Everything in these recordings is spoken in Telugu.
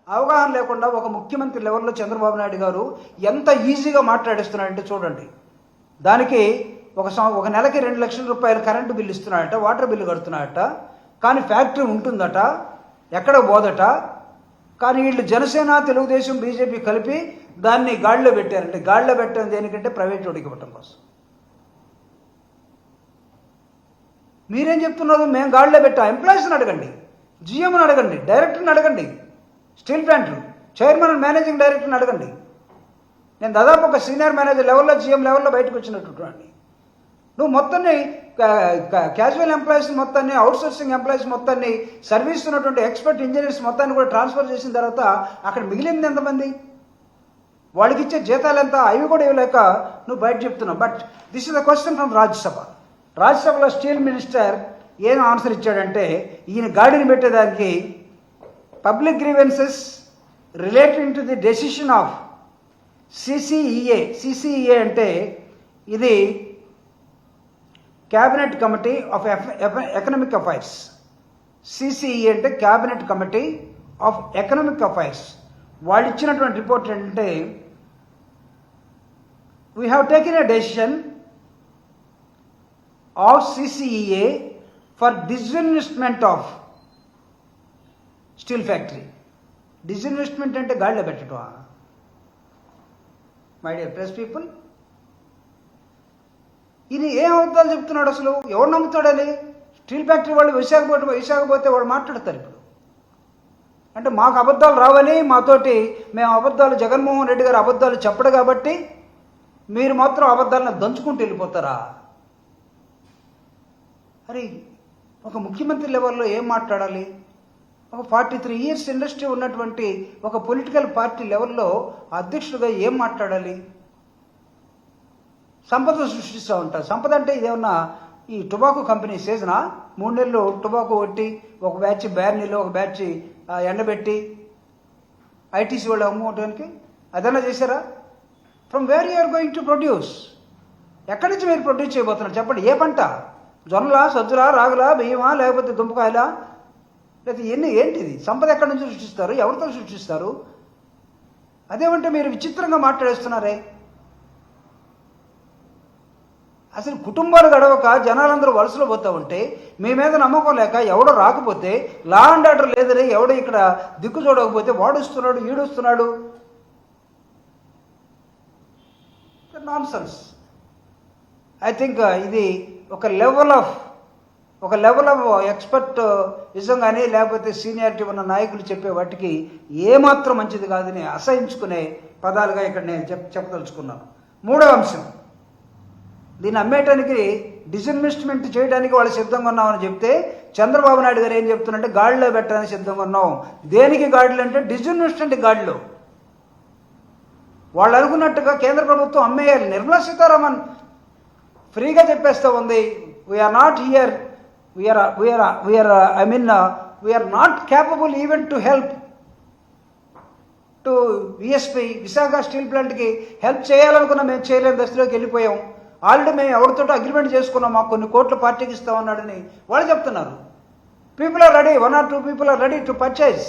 అవగాహన లేకుండా ఒక ముఖ్యమంత్రి లెవెల్లో చంద్రబాబు నాయుడు గారు ఎంత ఈజీగా మాట్లాడిస్తున్నాడంటే చూడండి. దానికి ఒక నెలకి 2 లక్షల రూపాయలు కరెంటు బిల్లు ఇస్తున్నాడట, వాటర్ బిల్లు కడుతున్నాడట. కానీ ఫ్యాక్టరీ ఉంటుందట, ఎక్కడ పోదట. కానీ వీళ్ళు జనసేన, తెలుగుదేశం, బీజేపీ కలిపి దాన్ని గాడిలో పెట్టారంటే, గాడిలో పెట్టడం దేనికంటే ప్రైవేట్ వాడికి ఇవ్వటం కోసం. మీరేం చెప్తున్నారు? మేము గాడిలో పెట్టాం. ఎంప్లాయీస్ని అడగండి, జిఎంని అడగండి, డైరెక్టర్ని అడగండి, steel plant chairman and managing డైరెక్టర్ని అడగండి. నేను దాదాపు ఒక సీనియర్ మేనేజర్ లెవెల్లో, జిఎం లెవెల్లో బయటకు వచ్చినట్టు. నువ్వు మొత్తాన్ని క్యాజువల్ ఎంప్లాయీస్ మొత్తాన్ని, అవుట్సోర్సింగ్ ఎంప్లాయీస్ మొత్తాన్ని, సర్వీస్ ఉన్నటువంటి ఎక్స్పర్ట్ ఇంజనీర్స్ మొత్తాన్ని కూడా ట్రాన్స్ఫర్ చేసిన తర్వాత అక్కడ మిగిలింది ఎంతమంది? వాళ్ళకి ఇచ్చే జీతాలు ఎంత? అవి కూడా ఇవ్వలేక నువ్వు బయట చెప్తున్నావు. But this is the question from Rajya Sabha. రాజ్యసభలో స్టీల్ మినిస్టర్ ఏం ఆన్సర్ ఇచ్చాడంటే, ఈయన గాడిని పెట్టేదానికి public grievances relating to the decision of CCEA. CCEA అంటే ఇది cabinet committee of economic affairs. CCEA అంటే cabinet committee of economic affairs. వాళ్ళు ఇచ్చినటువంటి రిపోర్ట్ ఏంటంటే, we have taken a decision of CCEA for disinvestment of steel factory. Disinvestment అంటే గాడిలో పెట్టడం. మై డియర్ ప్రెస్ పీపుల్, ఇది ఏం అబద్ధాలు చెప్తున్నాడు? అసలు ఎవరు నమ్ముతాడని? స్టీల్ ఫ్యాక్టరీ వాళ్ళు విశాఖపోతే వాళ్ళు మాట్లాడతారు ఇప్పుడు. అంటే మాకు అబద్ధాలు రావని, మాతోటి మేము అబద్ధాలు, జగన్మోహన్ రెడ్డి గారు అబద్ధాలు చెప్పడు కాబట్టి మీరు మాత్రం అబద్ధాలను దంచుకుంటూ వెళ్ళిపోతారా? అరే, ఒక ముఖ్యమంత్రి లెవెల్లో ఏం మాట్లాడాలి? ఒక 43 ఇయర్స్ ఇండస్ట్రీ ఉన్నటువంటి ఒక పొలిటికల్ పార్టీ లెవెల్లో అధ్యక్షుడిగా ఏం మాట్లాడాలి? సంపద సృష్టిస్తూ ఉంటారు. సంపద అంటే ఇదేమన్నా ఈ టొబాకో కంపెనీ సీజనా? 3 నెలలు టొబాకో కొట్టి, ఒక బ్యాచ్ బ్యార్నీలో, ఒక బ్యాచ్ ఎండబెట్టి ఐటీసీ వాళ్ళు అమ్ముకోవడానికి అదన్నా చేశారా? From where you are going to produce? ఎక్కడి నుంచి మీరు ప్రొడ్యూస్ చేయబోతున్నారు చెప్పండి? ఏ పంట? జొన్నలా, సజ్జలా, రాగులా, బియ్యమా, లేకపోతే దుంపకాయలా? లేకపోతే ఏంటిది? సంపద ఎక్కడి నుంచి సృష్టిస్తారు? ఎవరితో సృష్టిస్తారు? అదేమంటే మీరు విచిత్రంగా మాట్లాడేస్తున్నారే. అసలు కుటుంబాలు గడవక జనాలందరూ వలసలో పోతూ ఉంటే, మీ మీద నమ్మకం లేక ఎవడో రాకపోతే, లా అండ్ ఆర్డర్ లేదని ఎవడో ఇక్కడ దిక్కు చూడకపోతే వాడుస్తున్నాడు, ఈడుస్తున్నాడు. Nonsense. ఐ థింక్ ఇది ఒక లెవెల్ ఆఫ్ ఎక్స్పర్ట్ నిజం కానీ, లేకపోతే సీనియారిటీ ఉన్న నాయకులు చెప్పే వాటికి ఏమాత్రం మంచిది కాదని అసహించుకునే పదాలుగా ఇక్కడ నేను చెప్పదలుచుకున్నాను. 3వ అంశం, దీన్ని అమ్మేయటానికి, డిస్ఇన్వెస్ట్మెంట్ చేయడానికి వాళ్ళు సిద్ధంగా ఉన్నామని చెప్తే, చంద్రబాబు నాయుడు గారు ఏం చెప్తున్నారంటే గాడిలో పెట్టడానికి సిద్ధంగా ఉన్నాం. దేనికి గాడిలో అంటే డిస్ఇన్వెస్ట్మెంట్ గాడిలో. వాళ్ళు అనుకున్నట్టుగా కేంద్ర ప్రభుత్వం అమ్మేయాలి. నిర్మలా సీతారామన్ ఫ్రీగా చెప్పేస్తూ ఉంది, we are not here, we are not capable even to help to VSP, Visakha steel ప్లాంట్కి హెల్ప్ చేయాలనుకున్నా మేము చేయలేని దశలోకి వెళ్ళిపోయాం. ఆల్రెడీ మేము ఎవరితో అగ్రిమెంట్ చేసుకున్నాం, మాకు కొన్ని కోట్ల పార్టీకి ఇస్తామన్నాడని వాళ్ళు చెప్తున్నారు. People are ready, 1 or 2 people are ready to purchase.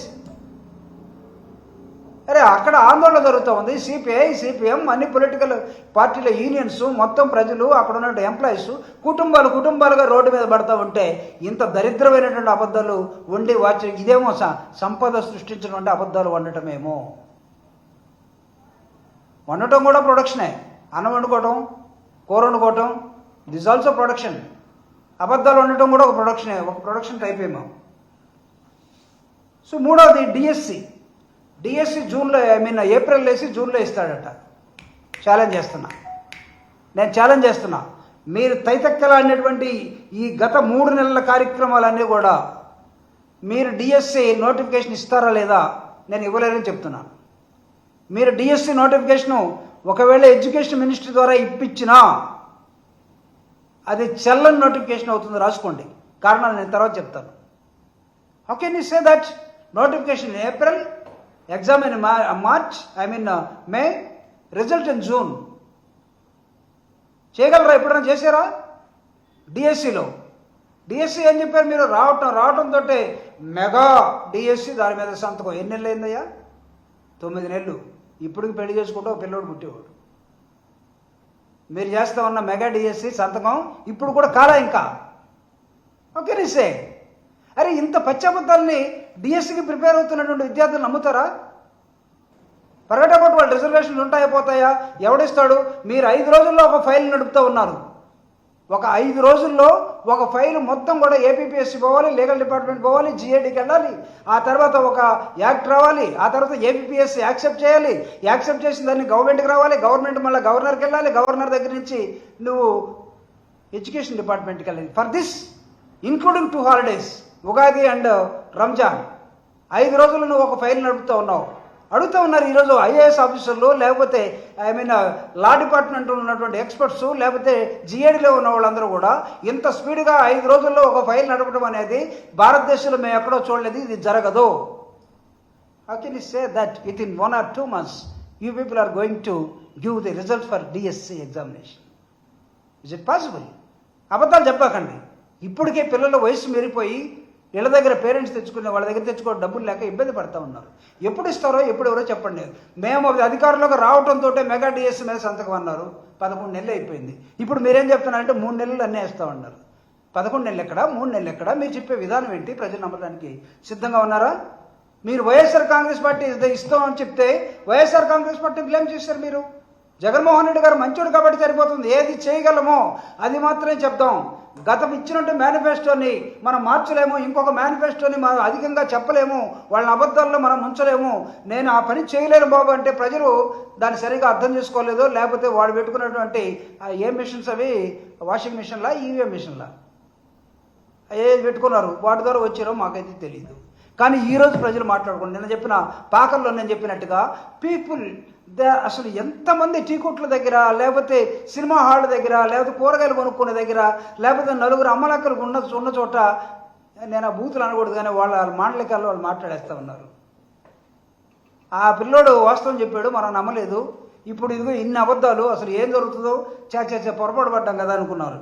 అరే, అక్కడ ఆందోళన జరుగుతూ ఉంది. సిపిఐ, సిపిఎం, అన్ని పొలిటికల్ పార్టీల యూనియన్స్, మొత్తం ప్రజలు, అక్కడ ఉన్న ఎంప్లాయీస్ కుటుంబాలుగా రోడ్డు మీద పడతా ఉంటే ఇంత దరిద్రమైనటువంటి అబద్ధాలు వండి వాచి, ఇదేమో సంపద సృష్టించినటువంటి అబద్ధాలు వండటమేమో. వండటం కూడా ప్రొడక్షనే. అన్నం వండుకోవటం, కూర వండుకోవటం, దిస్ ఆల్సో ప్రొడక్షన్. అబద్ధాలు వండటం కూడా ఒక ప్రొడక్షనే, ఒక ప్రొడక్షన్ టైప్ ఏమో. సో 3వది డిఎస్సి. జూన్లో, ఏప్రిల్ వేసి జూన్లో ఇస్తాడట. నేను ఛాలెంజ్ చేస్తున్నా. మీరు తైతక్కలాడినటువంటి ఈ గత 3 నెలల కార్యక్రమాలన్నీ కూడా మీరు డిఎస్సి నోటిఫికేషన్ ఇస్తారా లేదా? నేను ఇవ్వలేదని చెప్తున్నాను. మీరు డిఎస్సి నోటిఫికేషను ఒకవేళ ఎడ్యుకేషన్ మినిస్ట్రీ ద్వారా ఇప్పించినా అది చెల్లని నోటిఫికేషన్ అవుతుంది, రాసుకోండి. కారణాలు నేను తర్వాత చెప్తాను. How can you say that notification in April, exam in March, May, result in June? చేయగలరా? ఎప్పుడైనా చేశారా? డిఎస్సిలో డిఎస్సి ఏం చెప్పారు మీరు? రావటంతో మెగా డిఎస్సి దాని మీద సంతకం. ఎన్ని నెలలు అయిందయ్యా? 9 నెలలు. ఇప్పటికి పెళ్లి చేసుకుంటే ఒక పిల్లోడు పుట్టేవాడు. మీరు చేస్తా ఉన్న మెగా డిఎస్సి సంతకం ఇప్పుడు కూడా కాలా ఇంకా. ఓకే నిసే. అరే ఇంత పచ్చబద్దాలని డిఎస్సికి ప్రిపేర్ అవుతున్నటువంటి విద్యార్థులు నమ్ముతారా? ఫర్గెట్ అబౌట్ వాళ్ళ రిజర్వేషన్లు ఉంటాయా పోతాయా? ఎవడిస్తాడు? మీరు 5 రోజుల్లో ఒక ఫైల్ నడుపుతూ ఉన్నారు. ఒక 5 రోజుల్లో ఒక ఫైల్ మొత్తం కూడా ఏపీపీఎస్సీ పోవాలి, లీగల్ డిపార్ట్మెంట్ పోవాలి, జిఏడికి వెళ్ళాలి, ఆ తర్వాత ఒక యాక్ట్ రావాలి, ఆ తర్వాత ఏపీపీఎస్సీ యాక్సెప్ట్ చేయాలి, యాక్సెప్ట్ చేసిన దాన్ని గవర్నమెంట్కి రావాలి, గవర్నమెంట్ మళ్ళీ గవర్నర్కి వెళ్ళాలి, గవర్నర్ దగ్గర నుంచి నువ్వు ఎడ్యుకేషన్ డిపార్ట్మెంట్కి వెళ్ళాలి. For this including 2 holidays, Ugadi and Ramzan, 5 రోజులు నువ్వు ఒక ఫైల్ నడుపుతూ ఉన్నావు. అడుగుతూ ఉన్నారు ఈరోజు ఐఏఎస్ ఆఫీసర్లు, లేకపోతే లా డిపార్ట్మెంట్లో ఉన్నటువంటి ఎక్స్పర్ట్స్, లేకపోతే జిఏడిలో ఉన్న వాళ్ళందరూ కూడా ఇంత స్పీడ్గా 5 రోజుల్లో ఒక ఫైల్ నడపడం అనేది భారతదేశంలో మేము ఎక్కడో చూడలేదు, ఇది జరగదు. How can you say that within 1 or 2 months you people are going to give the result for DSC examination? Is it possible? అబద్ధాలు చెప్పకండి. ఇప్పటికే పిల్లల వయసు మీరిపోయి వీళ్ళ దగ్గర పేరెంట్స్ తెచ్చుకునే వాళ్ళ దగ్గర తెచ్చుకోవడం డబ్బులు లేక ఇబ్బంది పడుతూ ఉన్నారు. ఎప్పుడు ఇస్తారో ఎప్పుడు ఎవరో చెప్పండి. మేము అధికారంలోకి రావడంతో మెగా డిఎస్సీ మీద సంతకం అన్నారు. 11 నెలలు అయిపోయింది. ఇప్పుడు మీరేం చెప్తున్నారంటే 3 నెలలు అన్నీ వేస్తామన్నారు. 11 నెలలు ఎక్కడ, 3 నెలలు ఎక్కడ? మీరు చెప్పే విధానం ఏంటి? ప్రజలు నమ్మడానికి సిద్ధంగా ఉన్నారా? మీరు వైఎస్ఆర్ కాంగ్రెస్ పార్టీ ఇస్తామని చెప్తే వైఎస్ఆర్ కాంగ్రెస్ పార్టీ బ్లేమ్ చేశారు మీరు. జగన్మోహన్ రెడ్డి గారు మంచోడు కాబట్టి సరిపోతుంది, ఏది చేయగలమో అది మాత్రమే చెప్దాం. గతం ఇచ్చినట్టు మేనిఫెస్టోని మనం మార్చలేము, ఇంకొక మేనిఫెస్టోని మనం అధికంగా చెప్పలేము, వాళ్ళని అబద్ధాల్లో మనం ఉంచలేము, నేను ఆ పని చేయలేను బాబు అంటే ప్రజలు దాన్ని సరిగా అర్థం చేసుకోలేదో, లేకపోతే వాడు పెట్టుకున్నటువంటి ఏ మిషన్స్ అవి వాషింగ్ మిషన్లా, ఈవీఎం మిషన్లా ఏది పెట్టుకున్నారు, వాటి ద్వారా వచ్చారో మాకైతే తెలియదు. కానీ ఈరోజు ప్రజలు మాట్లాడుకోండి. నేను చెప్పిన పాకల్లో నేను చెప్పినట్టుగా పీపుల్ అసలు ఎంతమంది టీ కొట్ల దగ్గర, లేకపోతే సినిమా హాల్ దగ్గర, లేకపోతే కూరగాయలు కొనుక్కునే దగ్గర, లేకపోతే నలుగురు అమ్మలక్కలు ఉన్న చోట, నేను ఆ బూతులు అనకూడదు కానీ వాళ్ళ మాండలికాల్లో వాళ్ళు మాట్లాడేస్తూ ఉన్నారు. ఆ పిల్లోడు వాస్తవం చెప్పాడు, మనం నమ్మలేదు, ఇప్పుడు ఇదిగో ఇన్ని అబద్ధాలు, అసలు ఏం జరుగుతుందో పొరపాటు పడ్డాం కదా అనుకున్నారు.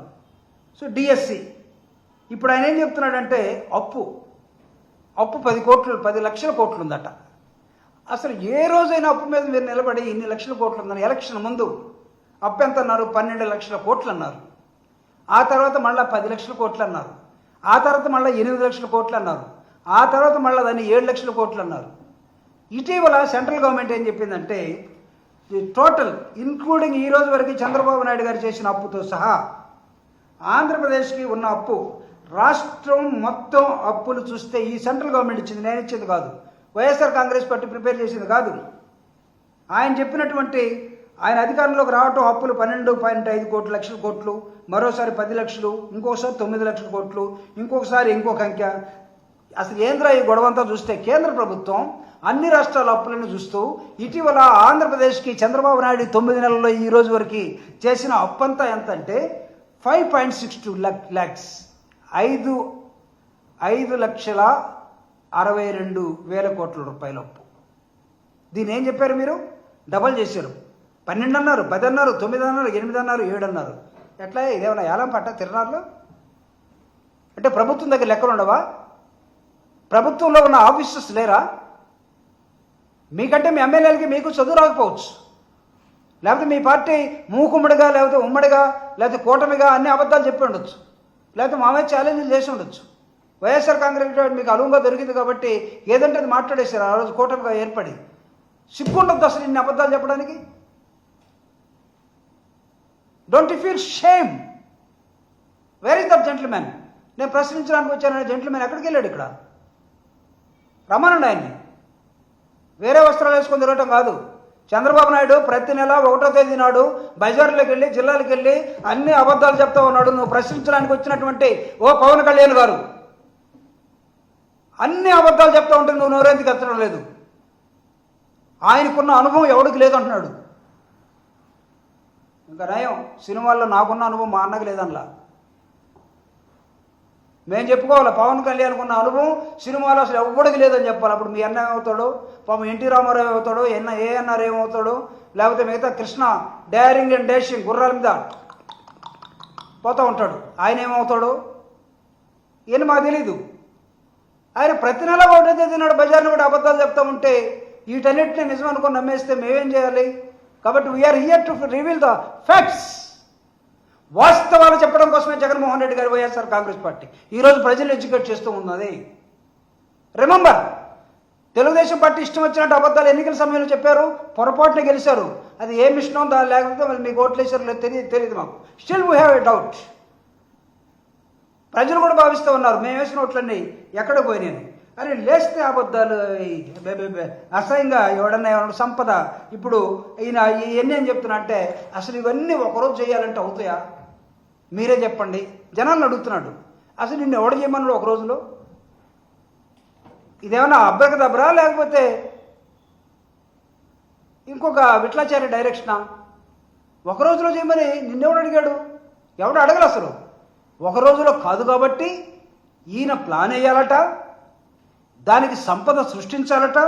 సో డిఎస్సి ఇప్పుడు ఆయన ఏం చెప్తున్నాడంటే అప్పు 10 లక్షల కోట్లు ఉందట. అసలు ఏ రోజైనా అప్పు మీద మీరు నిలబడి ఇన్ని లక్షల కోట్లు ఉందని ఎలక్షన్ ముందు అప్పు ఎంత అన్నారు? 12 లక్షల కోట్లు అన్నారు. ఆ తర్వాత మళ్ళీ 10 లక్షల కోట్లు అన్నారు. ఆ తర్వాత మళ్ళీ 8 లక్షల కోట్లు అన్నారు. ఆ తర్వాత మళ్ళీ దాన్ని 7 లక్షల కోట్లు అన్నారు. ఇటీవల సెంట్రల్ గవర్నమెంట్ ఏం చెప్పిందంటే టోటల్ ఇంక్లూడింగ్ ఈ రోజు వరకు చంద్రబాబు నాయుడు గారు చేసిన అప్పుతో సహా ఆంధ్రప్రదేశ్కి ఉన్న అప్పు, రాష్ట్రం మొత్తం అప్పులు చూస్తే ఈ సెంట్రల్ గవర్నమెంట్ ఇచ్చింది, నేను ఇచ్చింది కాదు, వైఎస్ఆర్ కాంగ్రెస్ పార్టీ ప్రిపేర్ చేసింది కాదు. ఆయన చెప్పినటువంటి ఆయన అధికారంలోకి రావటం అప్పులు 12.5 లక్షల కోట్లు, మరోసారి 10 లక్షలు, ఇంకొకసారి 9 లక్షల కోట్లు, ఇంకొకసారి ఇంకొక అంకె. అసలు ఏంద్రా ఈ గొడవంతా చూస్తే కేంద్ర ప్రభుత్వం అన్ని రాష్ట్రాల అప్పులను చూస్తూ ఇటీవల ఆంధ్రప్రదేశ్కి చంద్రబాబు నాయుడు 9 నెలల్లో ఈ రోజు వరకు చేసిన అప్పంతా ఎంత అంటే 5.62 lakhs, 5,62,000 కోట్ల రూపాయల అప్పు. దీన్ని ఏం చెప్పారు మీరు? డబల్ చేశారు. 12 అన్నారు, 10 అన్నారు, 9 అన్నారు, 8 అన్నారు, 7 అన్నారు. ఎట్లా? ఇదేమన్నా ఏలం పట్ట తిరణాల్లో? అంటే ప్రభుత్వం దగ్గర లెక్కలు ఉండవా? ప్రభుత్వంలో ఉన్న ఆఫీసర్స్ లేరా? మీకంటే మీ ఎమ్మెల్యేలకి మీకు చదువు రాకపోవచ్చు, లేకపోతే మీ పార్టీ మూకుమ్మడిగా, లేకపోతే ఉమ్మడిగా, లేకపోతే కూటమిగా అన్ని అబద్ధాలు చెప్పి ఉండొచ్చు, లేకపోతే మామే ఛాలెంజ్లు చేసి ఉండొచ్చు. వైఎస్ఆర్ కాంగ్రెస్ మీకు అనువుగా దొరికింది కాబట్టి ఏదంటే అది మాట్లాడేశారు ఆ రోజు కూటమిగా ఏర్పడి. సిగ్గుండొద్దు అసలు ఇన్ని అబద్ధాలు చెప్పడానికి? Don't you feel shame? Where is that gentlemen? నేను ప్రశ్నించడానికి వచ్చాననే జెంట్మెన్ ఎక్కడికి వెళ్ళాడు? ఇక్కడ రమ్మనండి ఆయన్ని. వేరే వస్త్రాలు వేసుకొని తిరగటం కాదు. చంద్రబాబు నాయుడు ప్రతి నెల 1వ తేదీ నాడు బజార్లోకి వెళ్ళి, జిల్లాలకు వెళ్ళి అన్ని అబద్ధాలు చెప్తా ఉన్నాడు. నువ్వు ప్రశ్నించడానికి వచ్చినటువంటి పవన్ కళ్యాణ్ గారు అన్ని అబద్ధాలు చెప్తా ఉంటే నువ్వు నోరెందుకు ఎత్తడం లేదు? ఆయనకున్న అనుభవం ఎవడికి లేదంటున్నాడు. ఇంకా నయం, సినిమాల్లో నాకున్న అనుభవం మా అన్నకి లేదనలా. మేము చెప్పుకోవాలి పవన్ కళ్యాణ్కి ఉన్న అనుభవం సినిమాలో అసలు ఎవ్వడికి లేదని చెప్పాలి. అప్పుడు మీ అన్న ఏమవుతాడు? పాపం ఎన్టీ రామారావు ఏమవుతాడు? ఏఎన్ఆర్ ఏమవుతాడు? లేకపోతే మిగతా కృష్ణ డైరింగ్ అండ్ డాషింగ్ గుర్రాల మీద పోతూ ఉంటాడు, ఆయన ఏమవుతాడు? ఈయన మాకు తెలీదు. ఆయన ప్రతి నెల 1వ తేదీ నాడు బజార్ని కూడా అబద్ధాలు చెప్తా ఉంటే వీటన్నిటిని నిజం అనుకుని నమ్మేస్తే మేమేం చేయాలి? కాబట్టి we are here to reveal the facts. వాస్తవాలు చెప్పడం కోసమే జగన్మోహన్ రెడ్డి గారు వైఎస్ఆర్ కాంగ్రెస్ పార్టీ ఈరోజు ప్రజలు ఎడ్యుకేట్ చేస్తూ ఉన్నది. రిమెంబర్, తెలుగుదేశం పార్టీ ఇష్టం వచ్చినట్టు అబద్ధాలు ఎన్నికల సమయంలో చెప్పారు, పొరపాటున గెలిచారు. అది ఏ మిషనో లేకపోతే వాళ్ళు మీకు ఓట్లు వేసారు లేదు తెలియదు మాకు. Still we have a doubt. ప్రజలు కూడా భావిస్తూ ఉన్నారు మేము వేసిన ఓట్లన్నీ ఎక్కడ పోయినాయని. అని లేస్తే అబద్ధాలు అసహ్యంగా ఎవడన్నా సంపద. ఇప్పుడు ఈయన ఇవన్నీ ఏం చెప్తున్నా అంటే అసలు ఇవన్నీ ఒకరోజు చేయాలంటే అవుతాయా? మీరే చెప్పండి. జనాలను అడుగుతున్నాడు, అసలు నిన్ను ఎవడు చేయమన్నాడు ఒక రోజులో? ఇదేమన్నా అబ్బకదబ్బరా లేకపోతే ఇంకొక విట్లాచార్య డైరెక్షనా? ఒక రోజులో చేయమని నిన్నెవడు అడిగాడు? ఎవడు అడగలు అసలు. ఒక రోజులో కాదు కాబట్టి ఈయన ప్లాన్ వేయాలట, దానికి సంపద సృష్టించాలట.